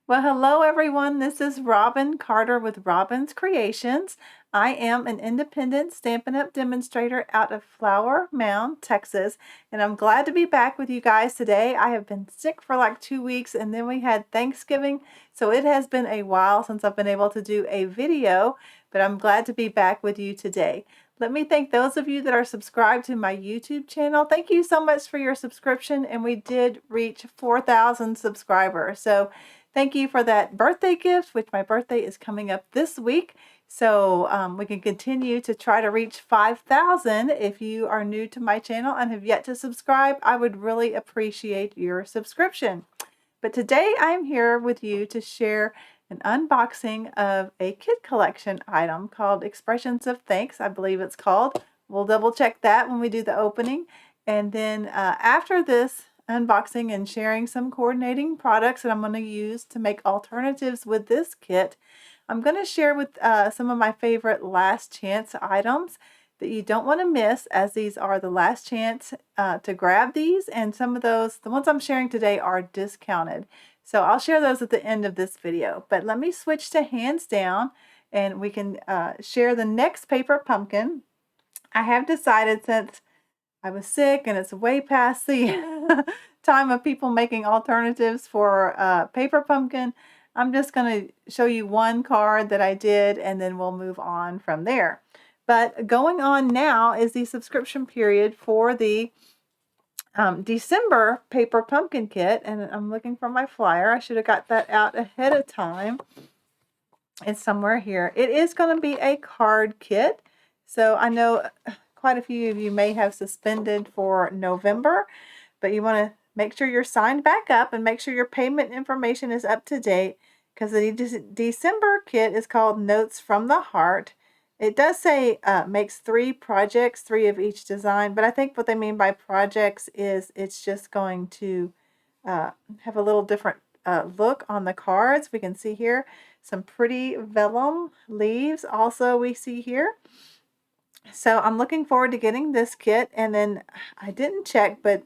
Well, hello everyone. This is Robin Carter with Robin's Creations. I am an independent Stampin' Up! Demonstrator out of Flower Mound, Texas, and I'm glad to be back with you guys today. I have been sick for like 2 weeks and then we had Thanksgiving, so it has been a while since I've been able to do a video, but I'm glad to be back with you today. Let me thank those of you that are subscribed to my YouTube channel. Thank you so much for your subscription, and we did reach 4,000 subscribers. So thank you for that birthday gift, which my birthday is coming up this week. So we can continue to try to reach 5,000. If you are new to my channel and have yet to subscribe, I would really appreciate your subscription. But today I'm here with you to share an unboxing of a kit collection item called Expressions of Thanks, I believe it's called. We'll double check that when we do the opening. And then after this unboxing and sharing some coordinating products that I'm going to use to make alternatives with this kit, I'm going to share with some of my favorite last chance items that you don't want to miss, as these are the last chance to grab these, and some of those, the ones I'm sharing today, are discounted. So I'll share those at the end of this video. But let me switch to hands down and we can share the next paper pumpkin. I have decided, since I was sick and it's way past the time of people making alternatives for paper pumpkin, I'm just going to show you one card that I did and then we'll move on from there. But going on now is the subscription period for the December paper pumpkin kit, and I'm looking for my flyer. I should have got that out ahead of time. It's somewhere here. It is going to be a card kit, so I know quite a few of you may have suspended for November, but you want to make sure you're signed back up and make sure your payment information is up to date, because the December kit is called Notes from the Heart. It does say makes 3 projects, 3 of each design, but I think what they mean by projects is it's just going to have a little different look on the cards. We can see here some pretty vellum leaves also we see here. So I'm looking forward to getting this kit. And then I didn't check, but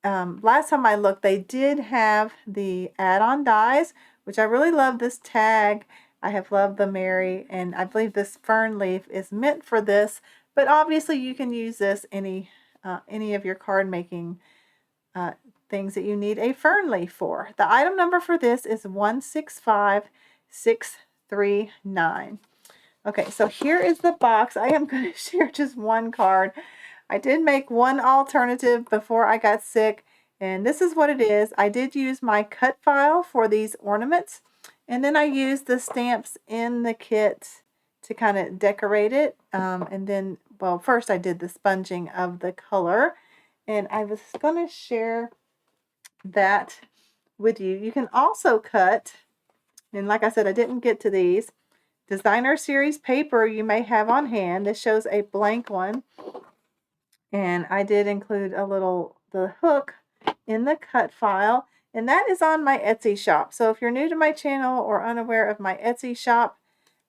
last time I looked, they did have the add-on dies, which I really love this tag. I have loved the Mary, and I believe this fern leaf is meant for this, but obviously you can use this any of your card making things that you need a fern leaf for. The item number for this is 165639. Okay, so here is the box. I am going to share just one card. I did make one alternative before I got sick, and this is what it is. I did use my cut file for these ornaments, and then I used the stamps in the kit to kind of decorate it. And then, well, first I did the sponging of the color, and I was going to share that with you. You can also cut, and like I said, I didn't get to these, designer series paper you may have on hand. This shows a blank one, and I did include the hook in the cut file, and that is on my Etsy shop. So if you're new to my channel or unaware of my Etsy shop,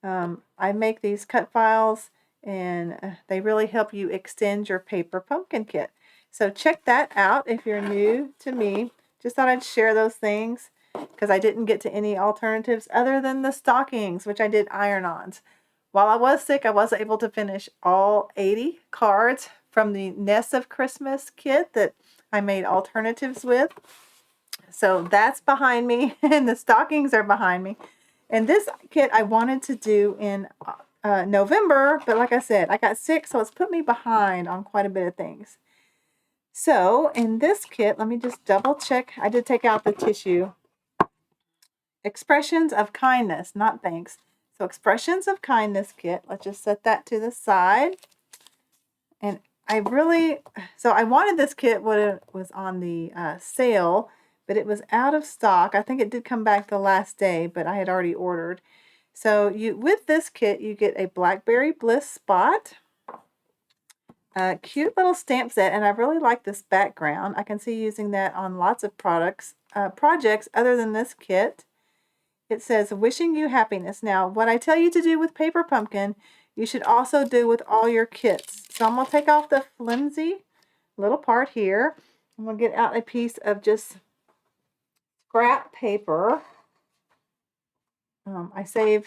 I make these cut files, and they really help you extend your paper pumpkin kit. So check that out if you're new to me. Just thought I'd share those things because I didn't get to any alternatives other than the stockings, which I did iron-ons. While I was sick, I wasn't able to finish all 80 cards from the Nest of Christmas kit that I made alternatives with. So that's behind me, and the stockings are behind me. And this kit I wanted to do in November, but like I said, I got sick, so it's put me behind on quite a bit of things. So in this kit, let me just double check. I did take out the tissue. Expressions of Kindness, not thanks. So Expressions of Kindness kit. Let's just set that to the side. And I wanted this kit when it was on the sale, but it was out of stock. I think it did come back the last day, but I had already ordered. So with this kit, you get a Blackberry Bliss spot, a cute little stamp set, and I really like this background. I can see using that on lots of projects other than this kit. It says, wishing you happiness. Now, what I tell you to do with paper pumpkin, you should also do with all your kits. So I'm going to take off the flimsy little part here. I'm going to get out a piece of just scrap paper. I save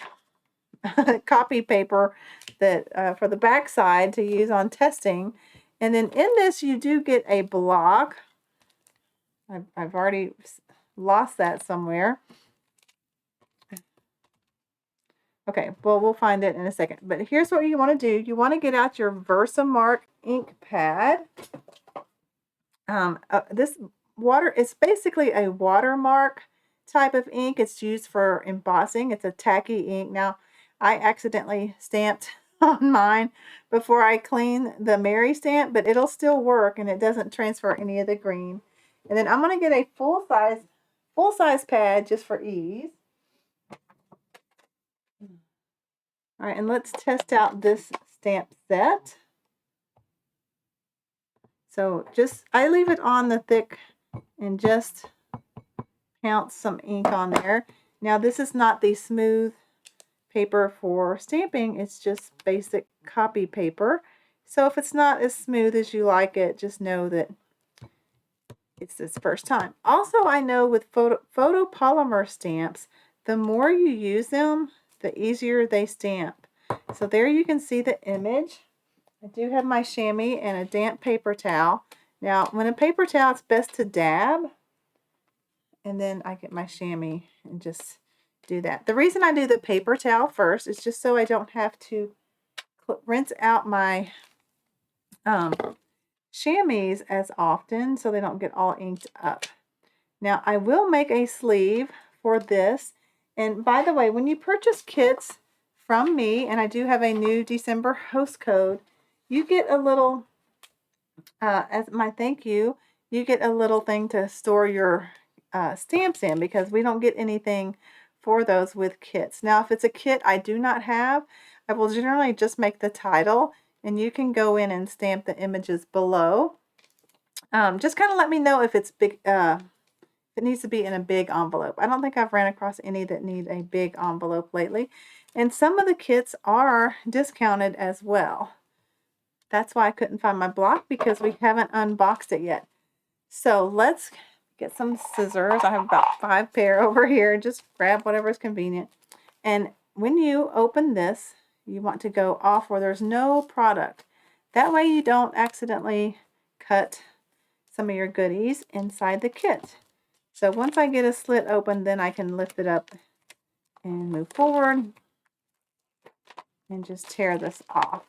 copy paper that for the back side to use on testing. And then in this, you do get a block. I've already lost that somewhere. Okay, well, we'll find it in a second. But here's what you want to do. You want to get out your Versamark ink pad. This water is basically a watermark type of ink. It's used for embossing. It's a tacky ink. Now, I accidentally stamped on mine before I clean the Mary stamp, but it'll still work and it doesn't transfer any of the green. And then I'm going to get a full-size pad just for ease. All right, and let's test out this stamp set. So I leave it on the thick and just pounce some ink on there. Now this is not the smooth paper for stamping, it's just basic copy paper. So if it's not as smooth as you like it, just know that it's this first time. Also, I know with photopolymer stamps, the more you use them, the easier they stamp. So there you can see the image. I do have my chamois and a damp paper towel. Now, when a paper towel, it's best to dab. And then I get my chamois and just do that. The reason I do the paper towel first is just so I don't have to rinse out my chamois as often so they don't get all inked up. Now, I will make a sleeve for this. And by the way, when you purchase kits from me, and I do have a new December host code, you get a little, as my thank you, you get a little thing to store your stamps in, because we don't get anything for those with kits. Now, if it's a kit I do not have, I will generally just make the title, and you can go in and stamp the images below. Just kind of let me know if it's big, it needs to be in a big envelope. I don't think I've ran across any that need a big envelope lately. And some of the kits are discounted as well. That's why I couldn't find my block, because we haven't unboxed it yet. So let's get some scissors. I have about 5 pair over here. Just grab whatever is convenient. And when you open this, you want to go off where there's no product. That way you don't accidentally cut some of your goodies inside the kit. So once I get a slit open, then I can lift it up and move forward and just tear this off.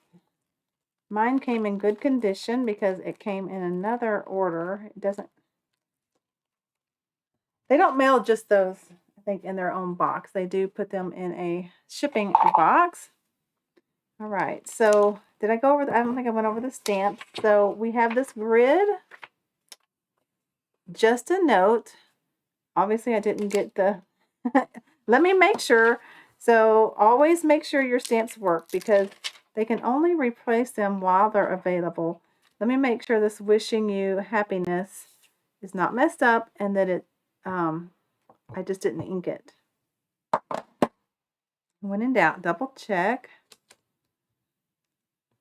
Mine came in good condition because it came in another order. They don't mail just those, I think, in their own box. They do put them in a shipping box. All right, so did I go over I don't think I went over the stamp. So we have this grid. Just a note, obviously I didn't get the, let me make sure. So always make sure your stamps work, because they can only replace them while they're available. Let me make sure this wishing you happiness is not messed up, and that I just didn't ink it. When in doubt, double check.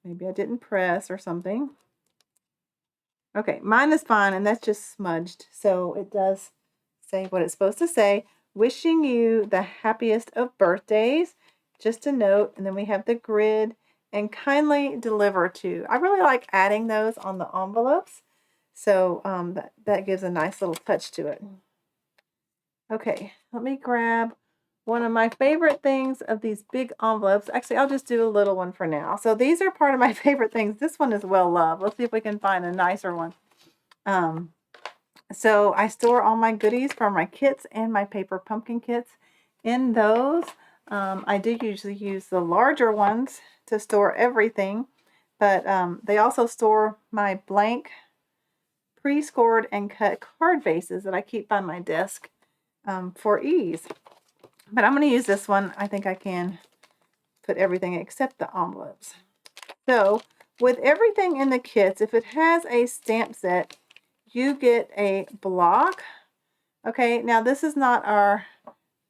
Maybe I didn't press or something. Okay, mine is fine, and that's just smudged. So it does say what it's supposed to say. Wishing you the happiest of birthdays. Just a note. And then we have the grid and kindly deliver to. I really like adding those on the envelopes. So that gives a nice little touch to it. Okay, let me grab one of my favorite things of these big envelopes. Actually, I'll just do a little one for now. So these are part of my favorite things. This one is well loved. Let's see if we can find a nicer one. So I store all my goodies from my kits and my paper pumpkin kits in those. I do usually use the larger ones to store everything, but they also store my blank pre-scored and cut card bases that I keep by my desk for ease. But I'm going to use this one. I think I can put everything except the envelopes. So with everything in the kits, if it has a stamp set, you get a block. Okay, now this is not our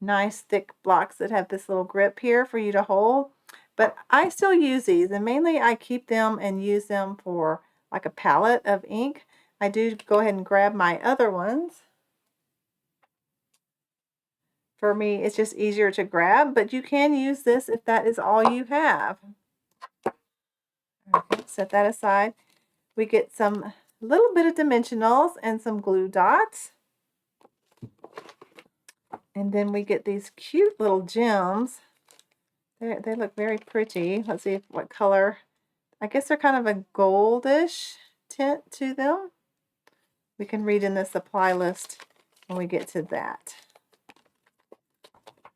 nice thick blocks that have this little grip here for you to hold, but I still use these, and mainly I keep them and use them for like a palette of ink. I do go ahead and grab my other ones. For me, it's just easier to grab, but you can use this if that is all you have. Okay, set that aside. We get some little bit of dimensionals and some glue dots. And then we get these cute little gems. They look very pretty. Let's see what color. I guess they're kind of a goldish tint to them. We can read in the supply list when we get to that.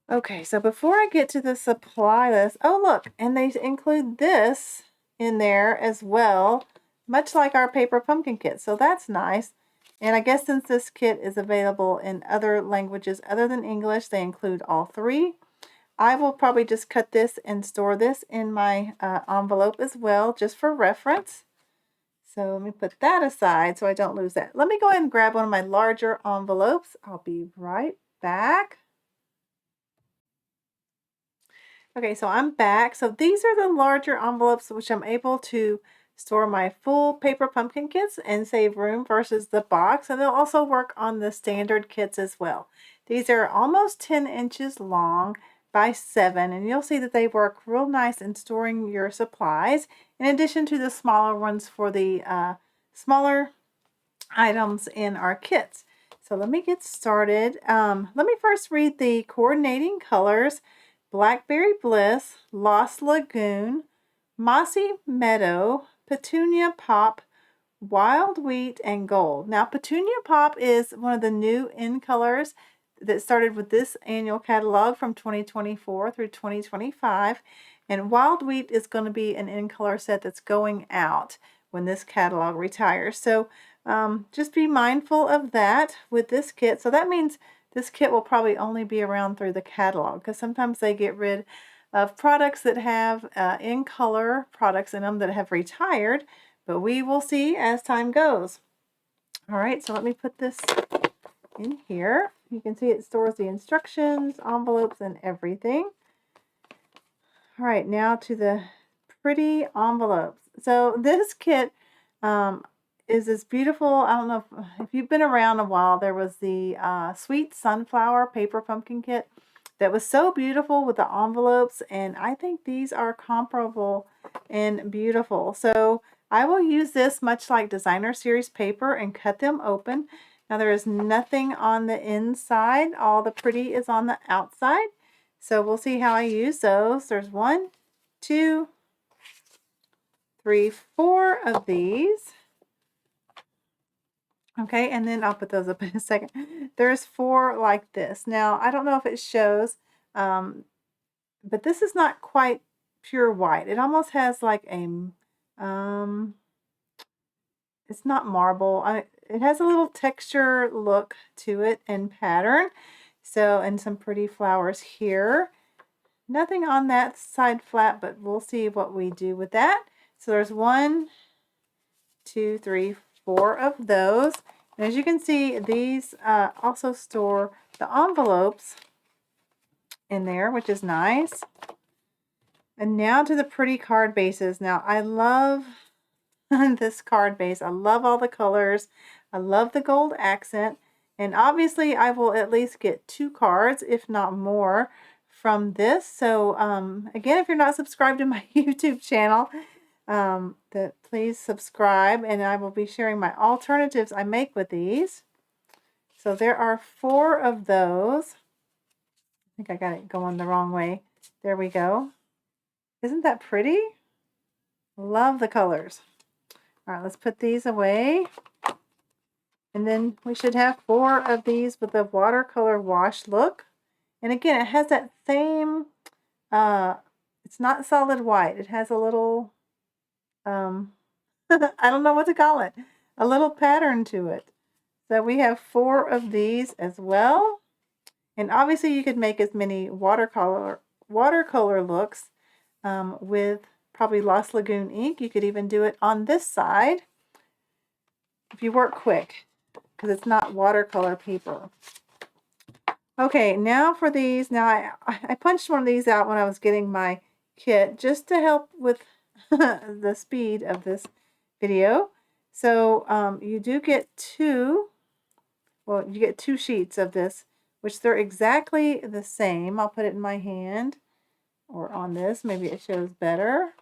Okay, so before I get to the supply list, oh look, and they include this in there as well, much like our paper pumpkin kit. So that's nice. And I guess since this kit is available in other languages other than English, they include all three. I will probably just cut this and store this in my envelope as well, just for reference. So let me put that aside so I don't lose that. Let me go ahead and grab one of my larger envelopes. I'll be right back. Okay, so I'm back. So these are the larger envelopes which I'm able to store my full paper pumpkin kits and save room versus the box. And they'll also work on the standard kits as well. These are almost 10 inches long by 7, and you'll see that they work real nice in storing your supplies, in addition to the smaller ones for the smaller items in our kits. So let me get started. Let me first read the coordinating colors. Blackberry Bliss, Lost Lagoon, Mossy Meadow, Petunia Pop, Wild Wheat, and Gold. Now, Petunia Pop is one of the new in colors that started with this annual catalog from 2024 through 2025. And Wild Wheat is going to be an in color set that's going out when this catalog retires. So just be mindful of that with this kit. So that means this kit will probably only be around through the catalog, because sometimes they get rid of products that have in color products in them that have retired, but we will see as time goes. All right, so let me put this in here. You can see it stores the instructions, envelopes, and everything. All right, now to the pretty envelopes. So this kit is this beautiful, I don't know if you've been around a while, there was the Sweet Sunflower Paper Pumpkin Kit that was so beautiful with the envelopes, and I think these are comparable and beautiful. So I will use this much like Designer Series paper and cut them open. Now there is nothing on the inside, all the pretty is on the outside. So we'll see how I use those. There's 1, 2, 3, 4 of these. Okay, and then I'll put those up in a second. There's 4 like this. Now, I don't know if it shows, but this is not quite pure white. It almost has like a, it's not marble. It has a little texture look to it and pattern. So, and some pretty flowers here. Nothing on that side flat, but we'll see what we do with that. So there's 1, 2, 3, 4 of those. And as you can see, these also store the envelopes in there, which is nice. And now to the pretty card bases. Now I love this card base. I love all the colors. I love the gold accent. And obviously I will at least get 2 cards, if not more, from this. So again, if you're not subscribed to my YouTube channel, please subscribe, and I will be sharing my alternatives I make with these. So there are 4 of those. I think I got it going the wrong way. There we go. Isn't that pretty? Love the colors. All right, let's put these away. And then we should have 4 of these with the watercolor wash look. And again, it has that same, it's not solid white. It has a little, I don't know what to call it, a little pattern to it. So we have 4 of these as well. And obviously you could make as many watercolor looks with probably Lost Lagoon ink. You could even do it on this side if you work quick, because it's not watercolor paper. Okay, now for these. Now I punched one of these out when I was getting my kit just to help with the speed of this video. So you do get 2, well, you get 2 sheets of this which they're exactly the same. I'll put it in my hand or on this. Maybe it shows better.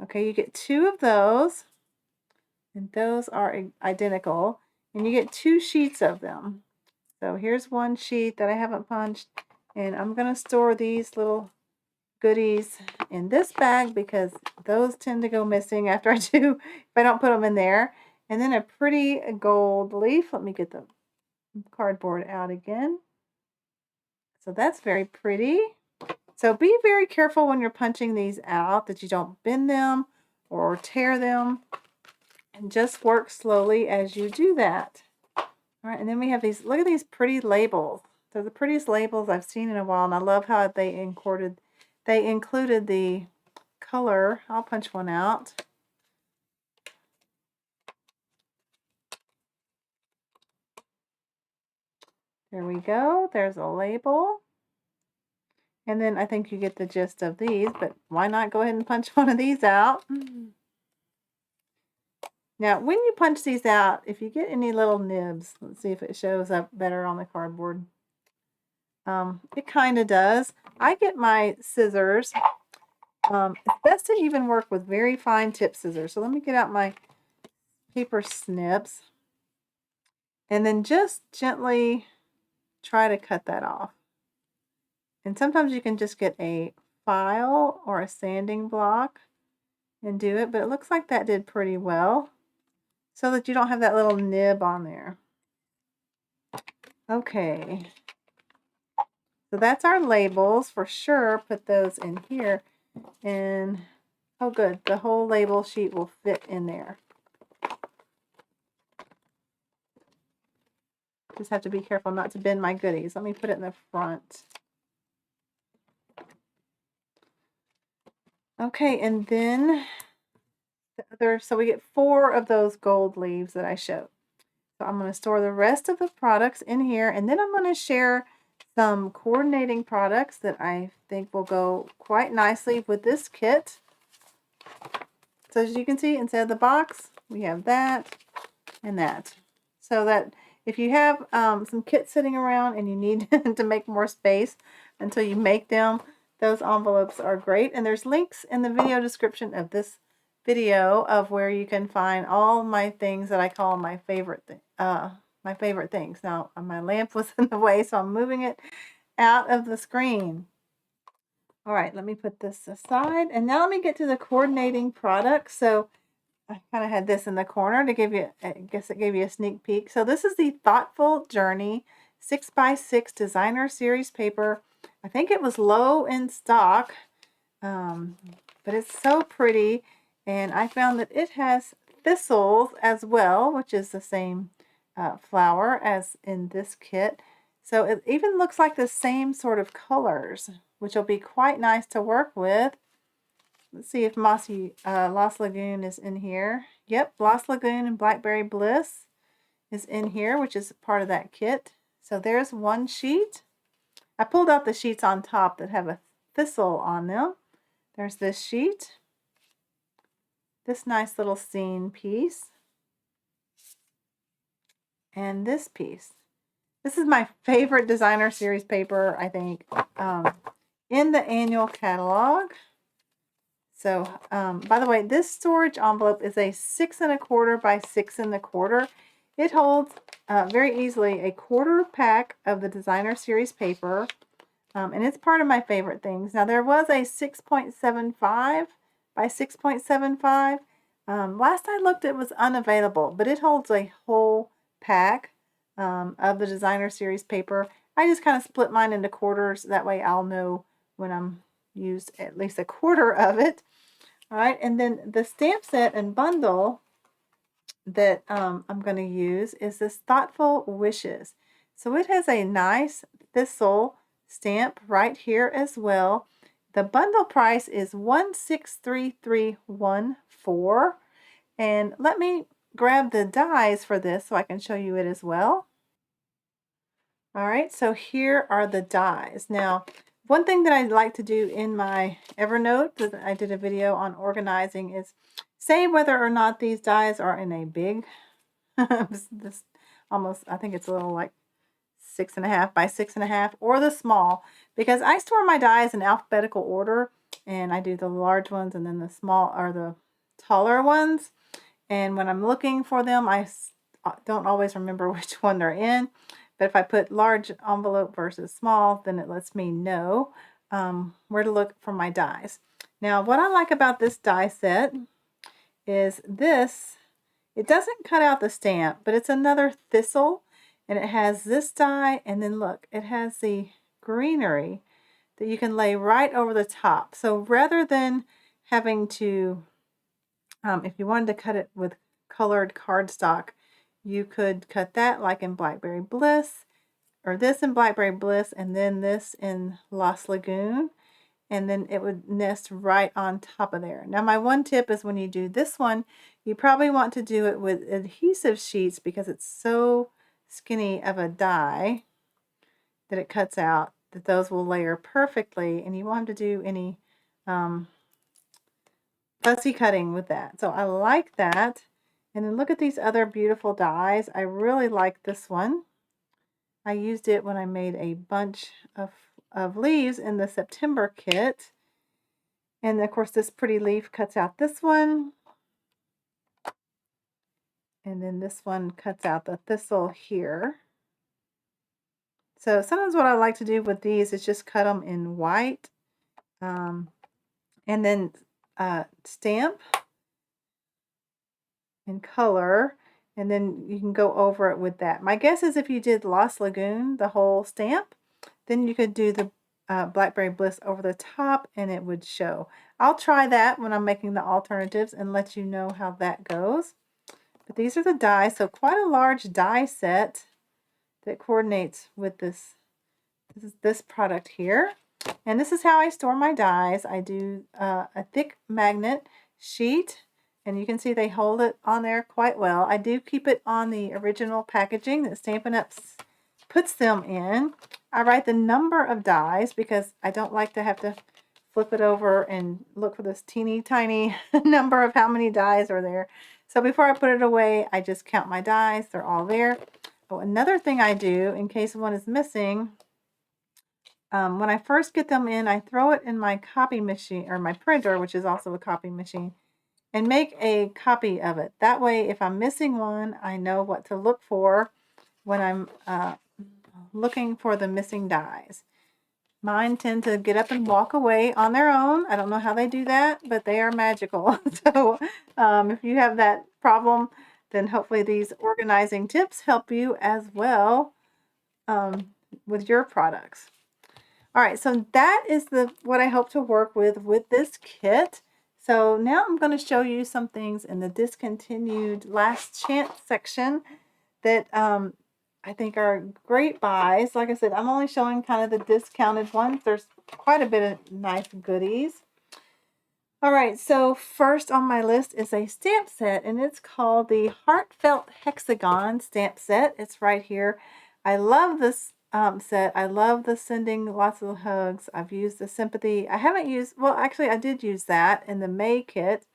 Okay, you get 2 of those, and those are identical, and you get 2 sheets of them. So here's one sheet that I haven't punched, and I'm going to store these little goodies in this bag because those tend to go missing after I do, if I don't put them in there. And then a pretty gold leaf. Let me get the cardboard out again. So that's very pretty. So be very careful when you're punching these out that you don't bend them or tear them, and just work slowly as you do that. All right, and then we have these, look at these pretty labels. They're the prettiest labels I've seen in a while, and I love how they included the color. I'll punch one out. There we go. There's a label. And then I think you get the gist of these, but why not go ahead and punch one of these out? Now, when you punch these out, if you get any little nibs, let's see if it shows up better on the cardboard. It kind of does. I get my scissors. It's best to even work with very fine tip scissors. So let me get out my paper snips and then just gently try to cut that off. And sometimes you can just get a file or a sanding block and do it, but it looks like that did pretty well so that you don't have that little nib on there. Okay, so that's our labels for sure. Put those in here, and oh good, the whole label sheet will fit in there. Just have to be careful not to bend my goodies. Let me put it in the front. Okay, and then the other, so we get 4 of those gold leaves that I showed. So I'm going to store the rest of the products in here, and then I'm going to share some coordinating products that I think will go quite nicely with this kit. So as you can see, inside the box, we have that and that. So that if you have some kits sitting around and you need to make more space until you make them, those envelopes are great. And there's links in the video description of this video of where you can find all my things that I call my favorite things. Now my lamp was in the way, so I'm moving it out of the screen. All right, let me put this aside, and now let me get to the coordinating products. So I kind of had this in the corner to give you, I guess it gave you a sneak peek. So this is the Thoughtful Journey 6x6 Designer Series paper. I think it was low in stock, but it's so pretty. And I found that it has thistles as well, which is the same flower as in this kit. So it even looks like the same sort of colors, which will be quite nice to work with. Let's see if Lost Lagoon is in here. Yep, Lost Lagoon and Blackberry Bliss is in here, which is part of that kit. So there's one sheet. I pulled out the sheets on top that have a thistle on them. There's this sheet. This nice little scene piece. And this piece. This is my favorite designer series paper, I think, in the annual catalog. So, by the way, this storage envelope is a 6 1/4 by 6 1/4. It holds very easily a 1/4 pack of the designer series paper, and it's part of my favorite things. Now, there was a 6.75 by 6.75. Last I looked, it was unavailable, but it holds a whole pack of the designer series paper. I just kind of split mine into quarters. That way I'll know when I'm used at least a 1/4 of it. All right, and then the stamp set and bundle that I'm going to use is this Thoughtful Wishes. So it has a nice thistle stamp right here as well. The bundle price is $1,63314. And let me grab the dies for this so I can show you it as well. All right, so here are the dies. Now, one thing that I like to do in my Evernote, that I did a video on organizing, is say whether or not these dies are in a big, this almost, I think it's a little like 6.5 by 6.5, or the small, because I store my dies in alphabetical order, and I do the large ones and then the small or the taller ones. And when I'm looking for them, I don't always remember which one they're in. But if I put large envelope versus small, then it lets me know where to look for my dies. Now, what I like about this die set is this. It doesn't cut out the stamp, but it's another thistle, and it has this die, and then look, it has the greenery that you can lay right over the top. So rather than having to, if you wanted to cut it with colored cardstock, you could cut that like in Blackberry Bliss, or this in Blackberry Bliss, and then this in Lost Lagoon, and then it would nest right on top of there. Now, my one tip is when you do this one, you probably want to do it with adhesive sheets because it's so skinny of a die that it cuts out, that those will layer perfectly, and you won't have to do any fussy cutting with that. So I like that. And then look at these other beautiful dies. I really like this one. I used it when I made a bunch of leaves in the September kit. And of course, this pretty leaf cuts out this one. And then this one cuts out the thistle here. So sometimes what I like to do with these is just cut them in white. And then stamp in color. And then you can go over it with that. My guess is if you did Lost Lagoon, the whole stamp, then you could do the Blackberry Bliss over the top and it would show. I'll try that when I'm making the alternatives and let you know how that goes. But these are the dies, so quite a large die set that coordinates with this product here. And this is how I store my dies. I do a thick magnet sheet, and you can see they hold it on there quite well. I do keep it on the original packaging that Stampin' Up! Puts them in. I write the number of dies because I don't like to have to flip it over and look for this teeny tiny number of how many dies are there. So before I put it away, I just count my dies. They're all there. Oh, another thing I do in case one is missing, when I first get them in, I throw it in my copy machine, or my printer, which is also a copy machine, and make a copy of it. That way, if I'm missing one, I know what to look for when I'm looking for the missing dies. Mine tend to get up and walk away on their own. I don't know how they do that, but they are magical. So if you have that problem, then hopefully these organizing tips help you as well with your products. All right, so that is what I hope to work with this kit. So now I'm going to show you some things in the discontinued last chance section that I think are great buys. Like I said, I'm only showing kind of the discounted ones. There's quite a bit of nice goodies. All right, so first on my list is a stamp set, and it's called the Heartfelt Hexagon stamp set. It's right here. I love this set. I love the sending lots of hugs. I've used the sympathy. I haven't used, well, actually I did use that in the May kit,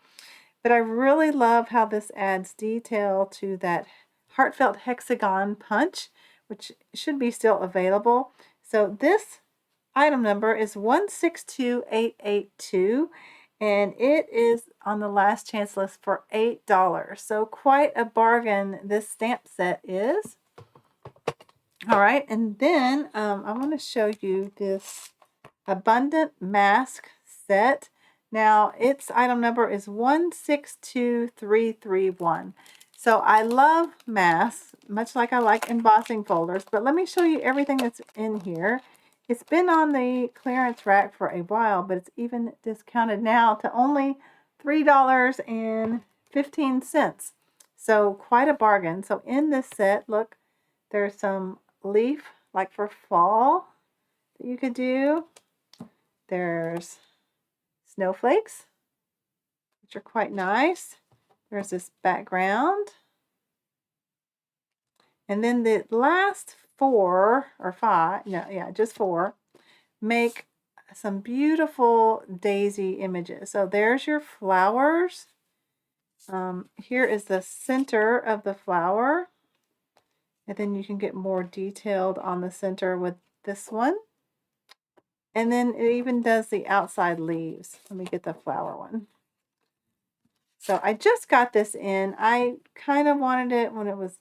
but I really love how this adds detail to that Heartfelt Hexagon punch, which should be still available. So this item number is 162882, and it is on the last chance list for $8. So quite a bargain this stamp set is. All right, and then I want to show you this Abundant Mask set. Now, its item number is 162331. So I love masks, much like I like embossing folders, but let me show you everything that's in here. It's been on the clearance rack for a while, but it's even discounted now to only $3.15. So quite a bargain. So in this set, look, there's some leaf, like for fall, that you could do. There's snowflakes, which are quite nice. There's this background. And then the last 4 or 5, no, yeah, just 4, make some beautiful daisy images. So there's your flowers. Here is the center of the flower. And then you can get more detailed on the center with this one. And then it even does the outside leaves. Let me get the flower one. So I just got this in. I kind of wanted it when it was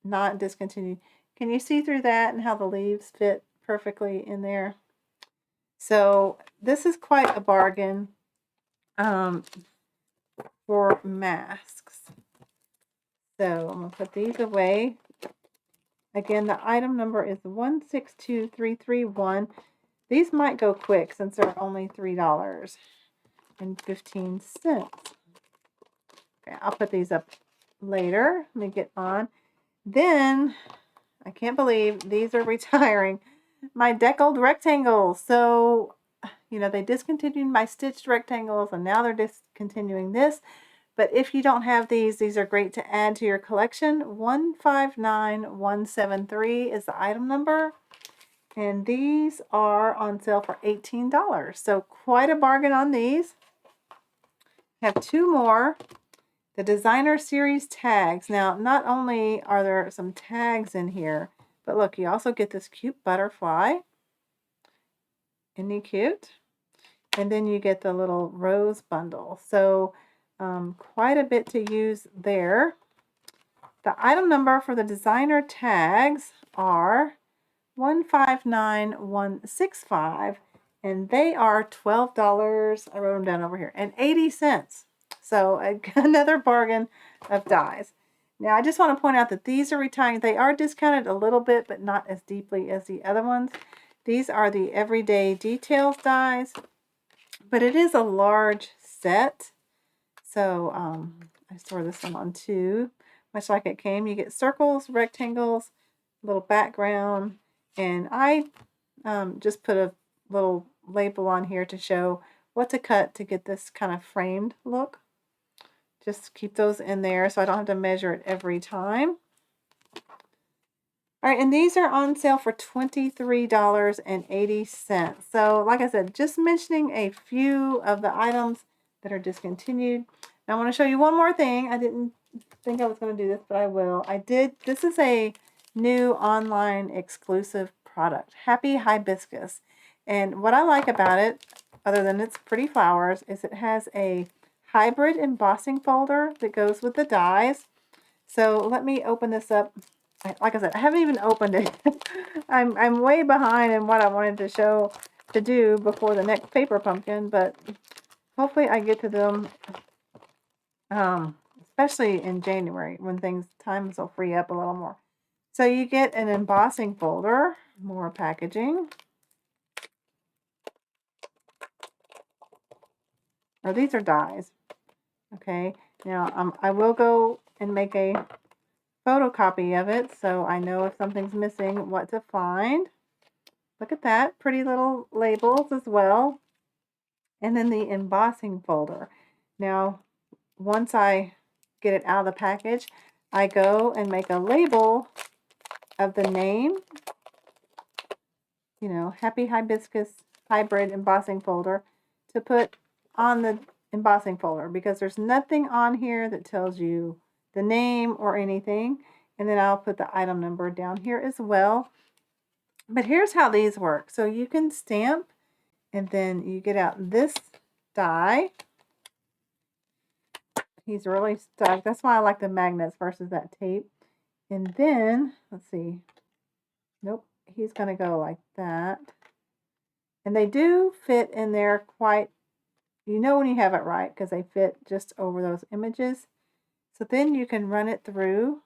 not discontinued. Can you see through that and how the leaves fit perfectly in there? So this is quite a bargain for masks. So I'm going to put these away. Again, the item number is 162331. These might go quick since they're only $3.15. Okay, I'll put these up later. Let me get on. Then, I can't believe these are retiring. My deckled rectangles. So, you know, they discontinued my stitched rectangles and now they're discontinuing this. But if you don't have these are great to add to your collection. 159173 is the item number. And these are on sale for $18. So quite a bargain on these. I have two more. The designer series tags. Now, not only are there some tags in here, but look, you also get this cute butterfly. Isn't he cute? And then you get the little rose bundle. So quite a bit to use there. The item number for the designer tags are 159165, and they are $12. I wrote them down over here, and 80 cents. So another bargain of dies. Now I just want to point out that these are retiring. They are discounted a little bit, but not as deeply as the other ones. These are the everyday details dies, but it is a large set. So I store this one on 2, much like it came. You get circles, rectangles, little background, and I just put a little label on here to show what to cut to get this kind of framed look. Just keep those in there so I don't have to measure it every time. All right, and these are on sale for $23.80. So like I said, just mentioning a few of the items that are discontinued. Now I want to show you one more thing. I didn't think I was going to do this, but I will. I did. This is a new online exclusive product, Happy Hibiscus. And what I like about it, other than its pretty flowers, is it has a hybrid embossing folder that goes with the dies. So let me open this up. Like I said, I haven't even opened it. I'm way behind in what I wanted to do before the next paper pumpkin, but hopefully I get to them, especially in January when times will free up a little more. So you get an embossing folder, more packaging. Oh, these are dies. Okay, now I will go and make a photocopy of it so I know if something's missing what to find. Look at that, pretty little labels as well. And then the embossing folder. Now, once I get it out of the package, I go and make a label of the name, you know, Happy Hibiscus Hybrid Embossing Folder, to put on the embossing folder, because there's nothing on here that tells you the name or anything. And then I'll put the item number down here as well. But here's how these work. So you can stamp, and then you get out this die. He's really stuck. That's why I like the magnets versus that tape. And then, let's see. Nope, he's going to go like that. And they do fit in there quite, you know when you have it right, because they fit just over those images. So then you can run it through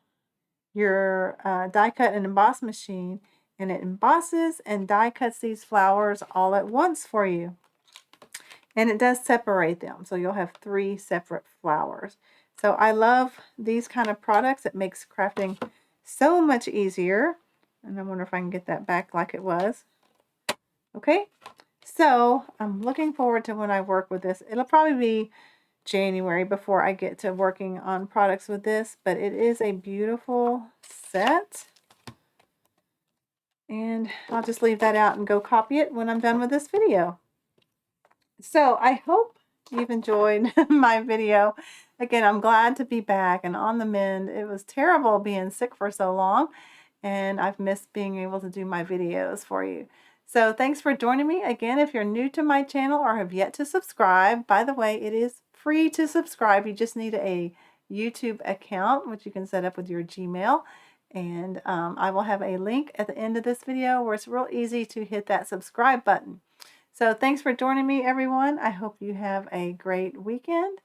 your die cut and emboss machine, and it embosses and die cuts these flowers all at once for you. And it does separate them, so you'll have 3 separate flowers. So I love these kind of products. It makes crafting so much easier. And I wonder if I can get that back like it was. Okay, so I'm looking forward to when I work with this. It'll probably be January before I get to working on products with this, but it is a beautiful set. And I'll just leave that out and go copy it when I'm done with this video. So I hope you've enjoyed my video. Again, I'm glad to be back and on the mend. It was terrible being sick for so long, and I've missed being able to do my videos for you. So thanks for joining me. Again, if you're new to my channel or have yet to subscribe, by the way, it is free to subscribe. You just need a YouTube account, which you can set up with your Gmail. And I will have a link at the end of this video where it's real easy to hit that subscribe button. So thanks for joining me, everyone. I hope you have a great weekend.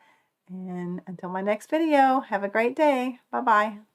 And until my next video, have a great day. Bye-bye.